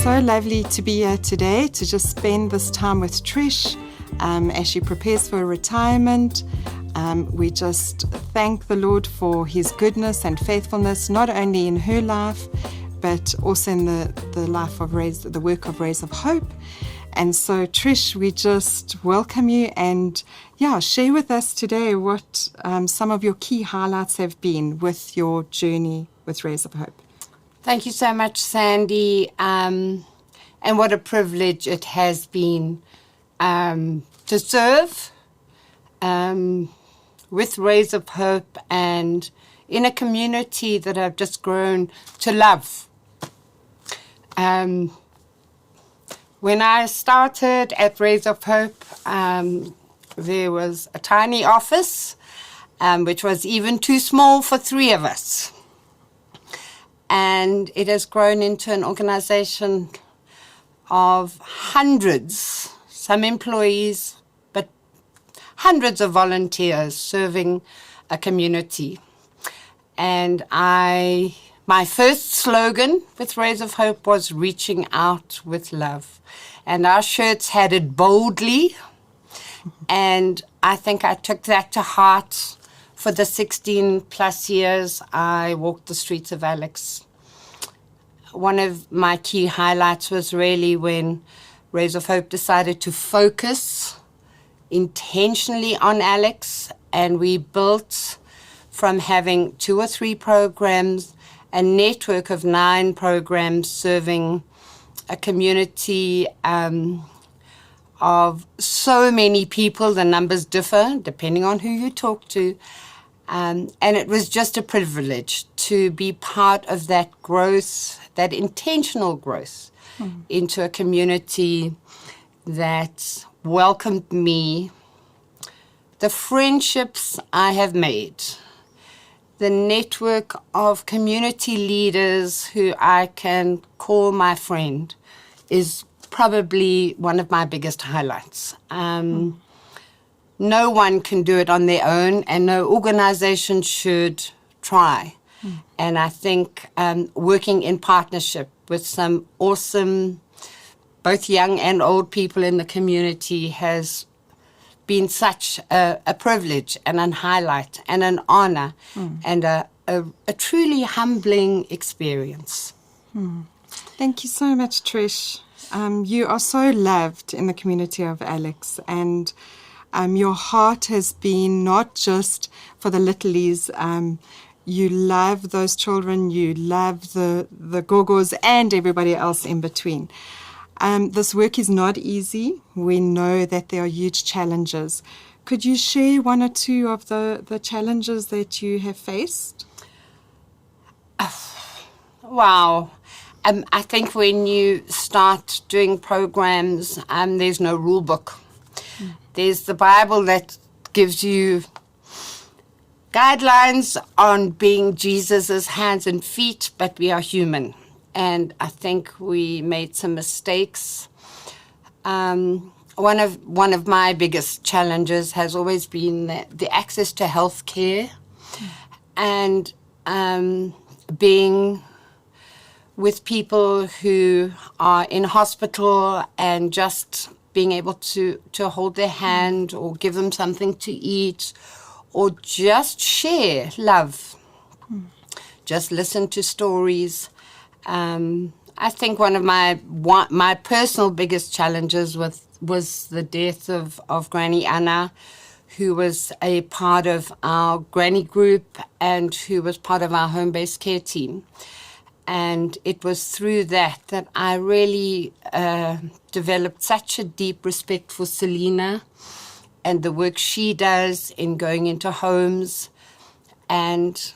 so lovely to be here today to just spend this time with Trish as she prepares for retirement. We just thank the Lord for His goodness and faithfulness, not only in her life, but also in the life of the work of Rays of Hope. And so, Trish, we just welcome you and share with us today what some of your key highlights have been with your journey with Rays of Hope. Thank you so much, Sandy. And what a privilege it has been to serve with Rays of Hope and in a community that I've just grown to love. When I started at Rays of Hope, there was a tiny office, which was even too small for three of us. And it has grown into an organization of hundreds, some employees, but hundreds of volunteers serving a community. And my first slogan with Rays of Hope was reaching out with love. And our shirts had it boldly. And I think I took that to heart. For the 16 plus years I walked the streets of Alex. One of my key highlights was really when Rays of Hope decided to focus intentionally on Alex, and we built from having 2 or 3 programs, a network of 9 programs serving a community of so many people. The numbers differ depending on who you talk to. And it was just a privilege to be part of that growth, that intentional growth into a community that welcomed me. The friendships I have made, the network of community leaders who I can call my friend is probably one of my biggest highlights. No one can do it on their own, and no organization should try. And I think working in partnership with some awesome, both young and old people in the community has been such a privilege and a highlight and an honor and a truly humbling experience. Thank you so much, Trish. You are so loved in the community of Alex, and your heart has been not just for the littlies. You love those children, you love the gogos and everybody else in between. This work is not easy. We know that there are huge challenges. Could you share 1 or 2 of the challenges that you have faced? Wow. I think when you start doing programs, there's no rule book. There's the Bible that gives you guidelines on being Jesus's hands and feet, but we are human. And I think we made some mistakes. One of my biggest challenges has always been the access to health care and being with people who are in hospital and just being able to hold their hand or give them something to eat or just share love. Just listen to stories. I think one of my personal biggest challenges was the death of Granny Anna, who was a part of our granny group and who was part of our home-based care team. And it was through that I really developed such a deep respect for Selena and the work she does in going into homes and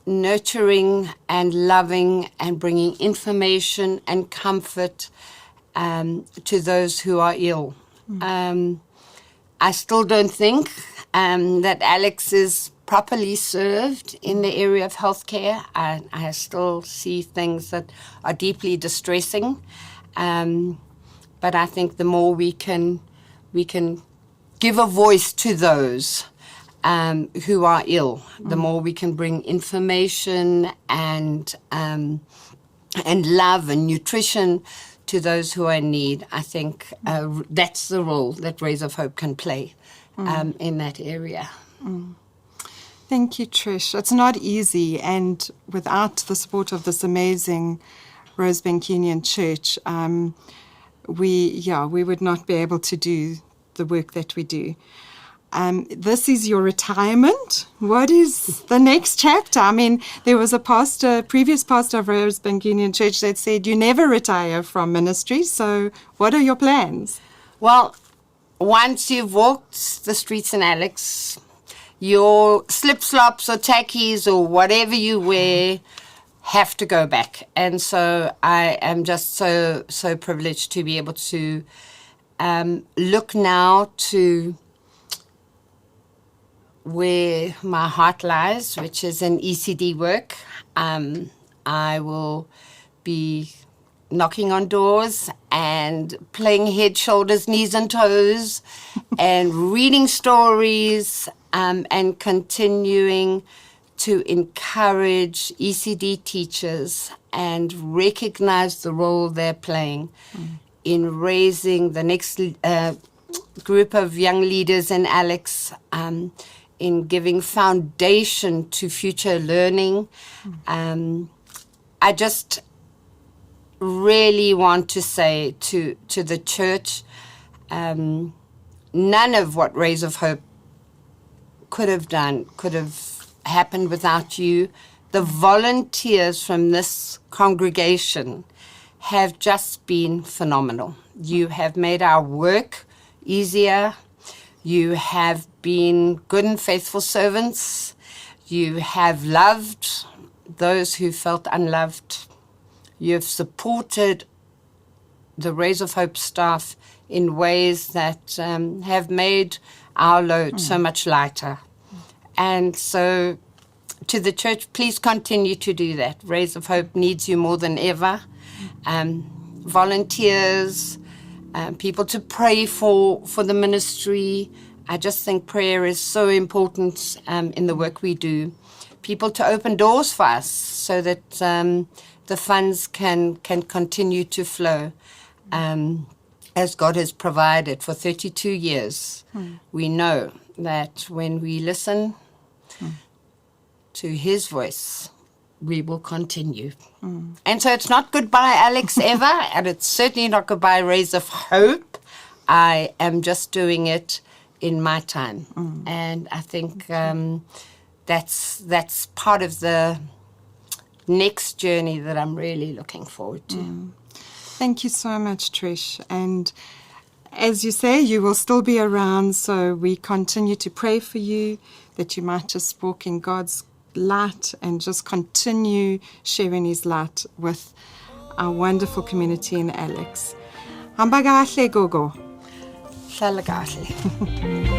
nurturing and loving and bringing information and comfort to those who are ill. I still don't think that Alex is properly served in the area of healthcare. I still see things that are deeply distressing. But I think the more we can give a voice to those who are ill, the more we can bring information and love and nutrition to those who are in need. I think that's the role that Rays of Hope can play in that area. Thank you, Trish. It's not easy, and without the support of this amazing Rosebank Union Church, we would not be able to do the work that we do. This is your retirement. What is the next chapter? I mean, there was a previous pastor of Rosebank Union Church that said you never retire from ministry. So what are your plans? Well, once you've walked the streets in Alex, your slip-slops or tackies or whatever you wear have to go back. And so I am just so privileged to be able to look now to where my heart lies, which is in ECD work. I will be knocking on doors and playing head, shoulders, knees and toes and reading stories and continuing to encourage ECD teachers and recognize the role they're playing in raising the next group of young leaders in Alex, in giving foundation to future learning. I just really want to say to the church, none of what Rays of Hope could have done could have happened without you. The volunteers from this congregation have just been phenomenal. You have made our work easier. You have been good and faithful servants. You have loved those who felt unloved. You have supported the Rays of Hope staff in ways that have made our load so much lighter. And so to the church, please continue to do that. Rays of Hope needs you more than ever. Volunteers, people to pray for the ministry. I just think prayer is so important in the work we do. People to open doors for us so that the funds can continue to flow as God has provided for 32 years. We know that when we listen to His voice, we will continue. And so it's not goodbye, Alex, ever, and it's certainly not goodbye, Rays of Hope. I am just doing it in my time. And I think that's part of the next journey that I'm really looking forward to. Thank you so much, Trish. And as you say, you will still be around, so we continue to pray for you, that you might just walk in God's light and just continue sharing His light with our wonderful community in Alex. Hamba kahle gogo. Hlala kahle.